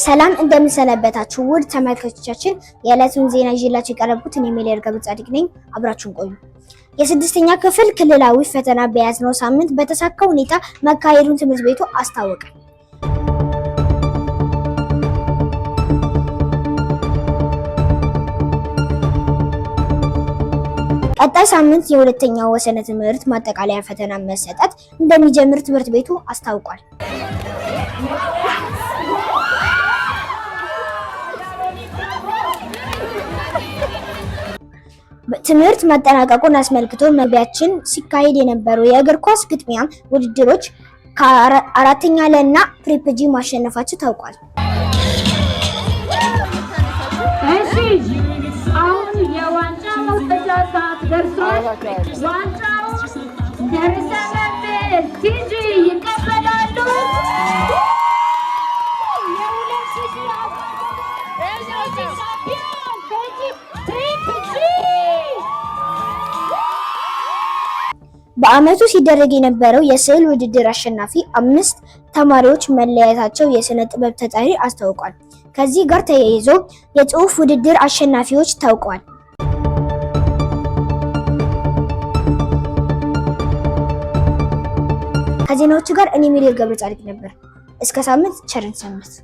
ሰላም እንደምንሰነበታችሁ ውድ ተመልካቾቻችን የዕለቱን ዜና ይዤላችሁ የቀረብኩት እኔ ሜሌር ገብረጻድቅ ነኝ። አብራችሁን ቆዩ። የስድስተኛ ክፍል ክልላዊ ፈተና በያዝነው ሳምንት በተሳካ ሁኔታ መካሄዱን ትምህርት ቤቱ አስታወቀ። ቀጣይ ሳምንት የሁለተኛው ወሰነ ትምህርት ማጠቃለያ ፈተና መሰጠት እንደሚጀምር ትምህርት ቤቱ አስታውቋል። ትምህርት መጠናቀቁን አስመልክቶ መግቢያችን ሲካሄድ የነበረው የእግር ኳስ ግጥሚያ ውድድሮች ከአራተኛ ለና ፕሪፕጂ ማሸነፋቸው ታውቋል። እሺ አሁን የዋንጫ መውሰጃ ሰዓት ደርሷል። ዋንጫው ደርሰናል። ቲጂ ይቀበላሉ። በአመቱ ሲደረግ የነበረው የስዕል ውድድር አሸናፊ 5 ተማሪዎች መለያየታቸው የስነ ጥበብ ተጠሪ አስታውቋል። ከዚህ ጋር ተያይዞ የጽሑፍ ውድድር አሸናፊዎች ታውቋል። ከዜናዎቹ ጋር እኔ ሜሌር ገብረጻድቅ ነበር። እስከ ሳምንት ቸርን ሰንብቱ።